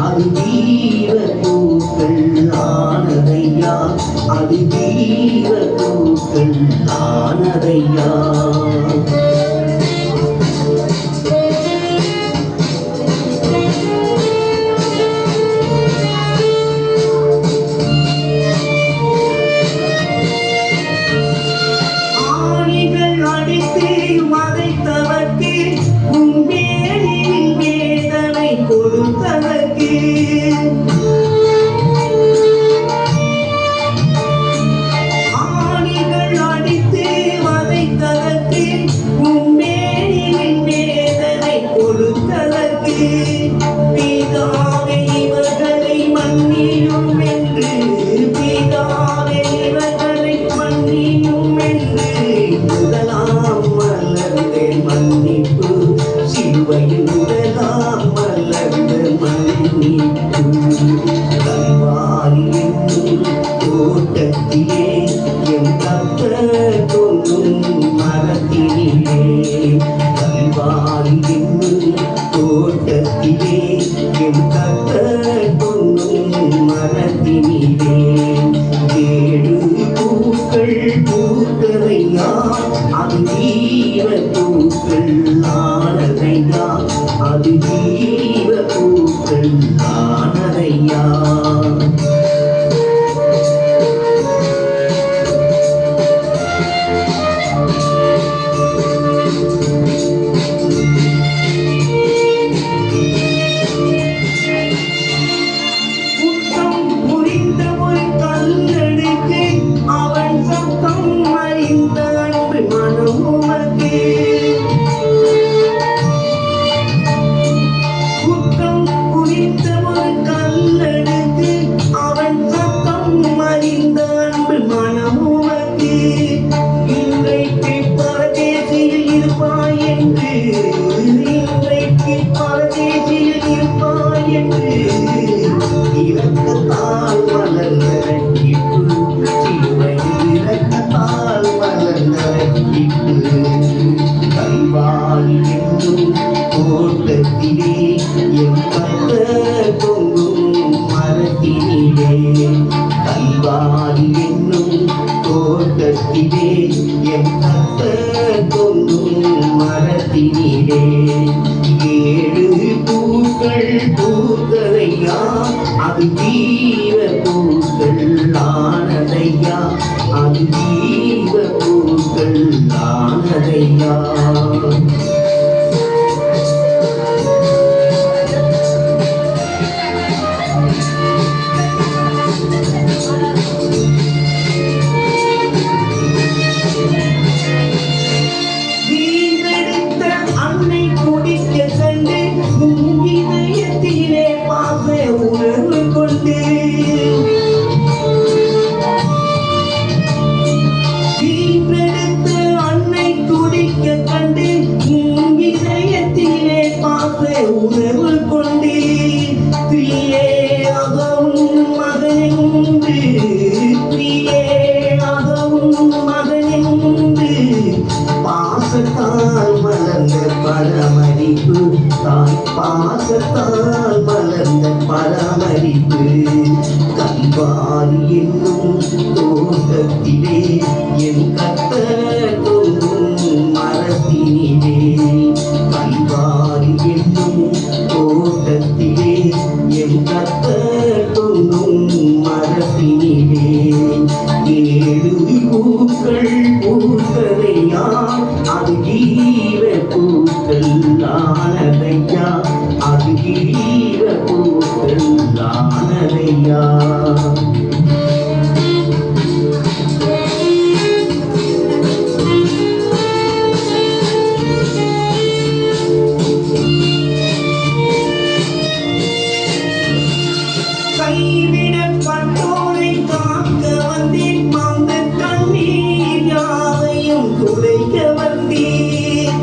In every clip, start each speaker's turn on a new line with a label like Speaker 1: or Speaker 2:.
Speaker 1: அது வீர பூக்கள் ஆனதையா, அது வீர பூக்கள் ஆனதையா. அடித்து மறைத்தவர்க்கு உண்மையின் வேதனை கொடுத்தவர்க்கு ஆணிகள் அடித்து மறைத்தவர்க்கு உண்மையின் வேதனை கொடுத்தவர்க்கு பிதாவே இவர்களை மன்னியும் என்று, பிதாவே இவர்களை மன்னியும் என்று முதலாம் மலர்ந்த மன்னிப்பு, சிலுவையில் முதலாம் மலர்ந்த மன்னிப்பு. கல்வாரியின் தோட்டத்திலே என் கர்த்தர் தொங்கும் மரத்தினிலே, கல்வாரியின் தோட்டத்திலே என் கர்த்தர் தொங்கும் மரத்தினிலே. ஏழு பூக்கள் பூத்ததையா, அது வீர பூக்கள் ஆனதையா, அது வீர பூக்கள் ஆனதையா. குற்றம் புரிந்த ஒரு கல்லெடுத்து அவன் சத்தம் அறிந்த அன்பு மனம் உமக்கு. குற்றம் புரிந்த ஒரு கல்லெடுத்து அவன் சத்தம் அறிந்த அன்பு மனம் உமக்கு. இன்றைக்கு பரதேசியில் இருப்பாய் என்று, இன்றைக்கு பரதேசியில் இருப்பாய் என்று இரக்கத்தால் மலர்ந்த ரட்சிப்பு, சிலுவையில் இரக்கத்தால் மலர்ந்த ரட்சிப்பு. கல்வாரி என்னும் தோட்டத்திலே என் கர்த்தர் தொங்கும் மரத்தினிலே, கல்வாரி என்னும் தோட்டத்திலே என் கர்த்தர் தொங்கும் மரத்தினிலே. ஏழு பூக்கள் பூத்ததையா, அது வீர பூக்கள் ஆனதையா, அது வீர பூக்கள் ஆனதையா. வீணெடுத்த அன்னை குடிக்க கண்டு உன் இதயத்திலே பாச உணர்வு கொண்டு, வீணெடுத்த அன்னை குடிக்க கண்டு உன் இதயத்திலே பாச உணர்வு கொண்டு, பிரியேயாகவும் மகனென்று, பிரியேயாகவும் மகனென்று பாசத்தால் மலர்ந்த பராமரிப்பு, தாய் பாசத்தால் மலர்ந்த பராமரிப்பு. கல்வாரி என்னும் தோட்டத்திலே என் கர்த்தர் தொங்கும் மரத்தினிலே, கல்வாரி என்னும் தோட்டத்திலே என் கர்த்தர் தொங்கும் மரத்தினிலே. ஏழு பூக்கள் பூத்ததையா, அது வீர பூக்கள் ஆனதையா, அது வீர பூக்கள் ஆனதையா. கைவிடப்பட்டோரை காக்க வந்தேன், மாந்த கண்ணீர் யாவையும் துடைக்க வந்தேன்.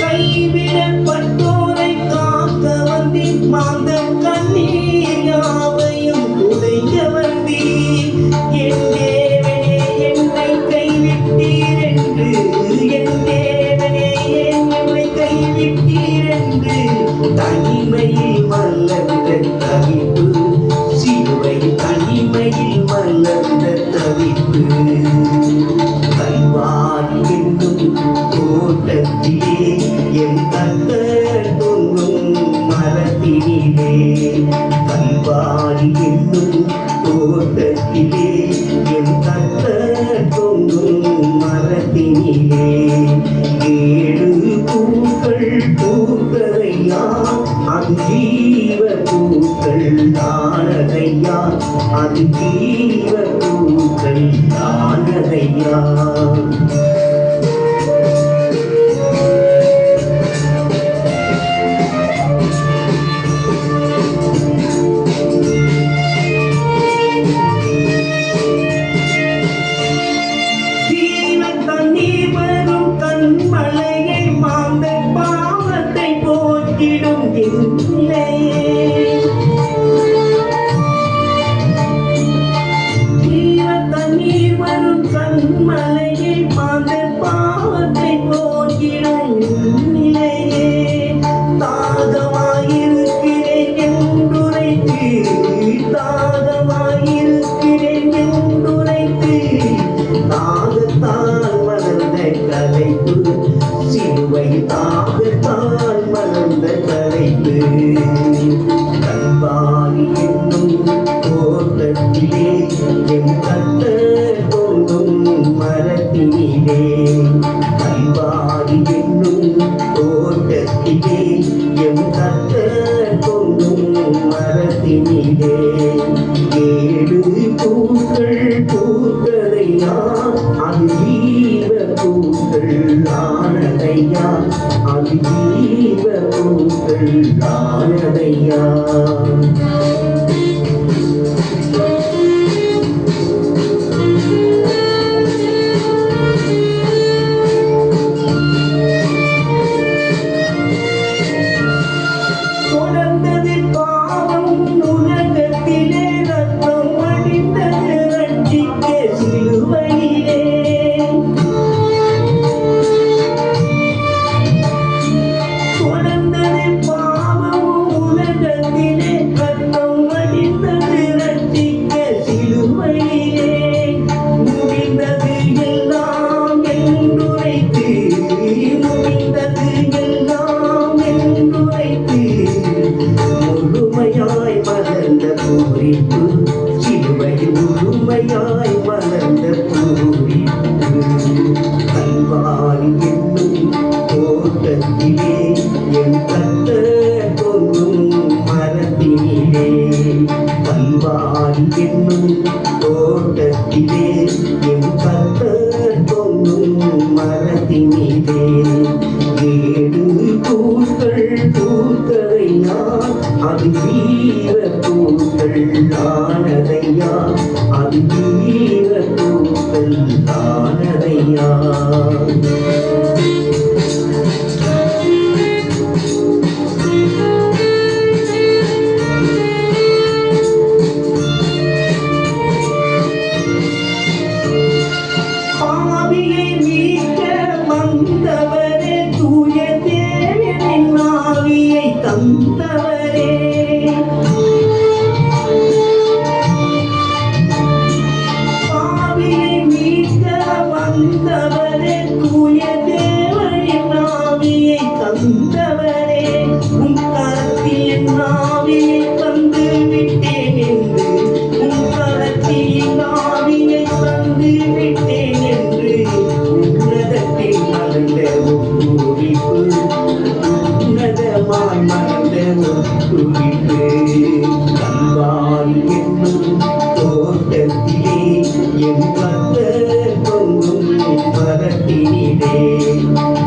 Speaker 1: கைவிடப்பட்டோரை காக்க வந்தேன், மாந்த கண்ணீர் யாவையும் துடைக்க வந்தேன். என் தேவனே என்னை கைவிட்டீர் என்று, என் தேவனே என்னை கைவிட்டீர் என்று தனிமையில் மலர்ந்த தவிப்பு, சிலுவை தனிமையில் மலர்ந்த தவிப்பு. கல்வாரி என்னும் தோட்டத்திலே என் கர்த்தர் தொங்கும் மரத்தினிலே, கல்வாரி என்னும் தோட்டத்திலே என் கர்த்தர் தொங்கும் மரத்தினிலே. ஏழு பூக்கள் பூத்ததையா, அது ஜீவ பூக்கள் தானதையா, அது ஜீவ பூக்கள் தானதையா. மலையை மாந்த பாவத்தை போக்கிடும் தண்ணீர் வரும் கண்மலையை மாந்த பாவத்தை போக்கிடும் நிலையே. தாகமாயிருக்கிறேன் என்றுரைத்து, தாகமாயிருக்கிறேன் என்றுரைத்து, தாகத்தால் மலர்ந்த கலைப்பு, சிலுவை தாகத்தால் மலர்ந்த கலைப்பு. கல்வாரி என்னும் தோட்டத்திலே என் கர்த்தர் தொங்கும் மரத்தினிலே, கல்வாரி என்னும் தோட்டத்திலே என் கர்த்தர் தொங்கும் மரத்தினிலே. ஏழு பூக்கள் பூத்ததையா, அது ஜீவ பூக்கள் ஆனதையா, அது ஜீவ பூக்கள் ஆனதையா. தொடர்ந்தது பாவம் உலகத்திலே, ரத்தம் வடிந்தது ரட்சிக்க சிலுவையிலே. தொடர்ந்தது பாவம் உலகத்திலே, ரத்தம் வடிந்தது ரட்சிக்க சிலுவையிலே. முடிந்தது எல்லாம் என்றுரைத்து, முடிந்தது எல்லாம் என்றுரைத்து, முழுமையாய் மலர்ந்த பூரிப்பு, சிலுவையில் முழுமையாய் மலர்ந்த பூரிப்பு. கல்வாரி என்னும் தோட்டத்திலே என் கர்த்தர் தொங்கும் மரத்தினிலே, கல்வாரி என்னும் தோட்டத்திலே என் கர்த்தர் தொங்கும் மரத்தினிலே. ஏழு பூக்கள் பூத்ததையா, அது ஜீவ பூக்கள் ஆனதையா, அது ஜீவ பூக்கள் ஆனதையா. பாவியை மீட்க வந்தவரே, தூய தேவனின் ஆவியை தந்தவரே. பாவியை மீட்க வந்தவரே, தூய தேவனின் ஆவியை தந்தவரே. உன் கரத்தில் என் ஆவியை தந்து விட்டேன் என்று, உன் கரத்தில் என் ஆவியை தந்து விட்டேன் என்று, உன்னதத்தில் மலர்ந்த ஒப்புவிப்பு, உன்னதமாய் மலர்ந்த ஒப்புவிப்பு. கல்வாரி என்னும் தோட்டத்திலே என் கர்த்தர் தொங்கும் மரத்தினிலே,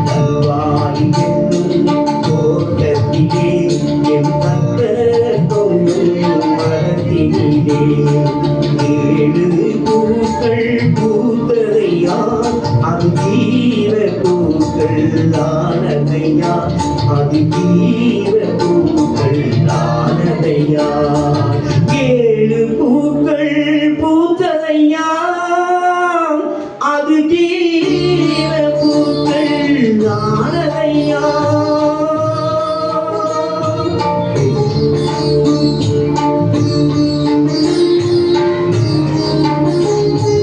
Speaker 1: கல்வாரி என்னும் தோட்டத்திலே என் கர்த்தர் தொங்கும் மரத்தினிலே. ஏழு பூக்கள் பூத்ததையா, அது ஜீவ பூக்கள் ஆனதையா, அது ஜீவ பூக்கள் ஆனதையா. ஏழு பூக்கள் பூத்ததையா, அது ஜீவ பூக்கள் ஆனதையா.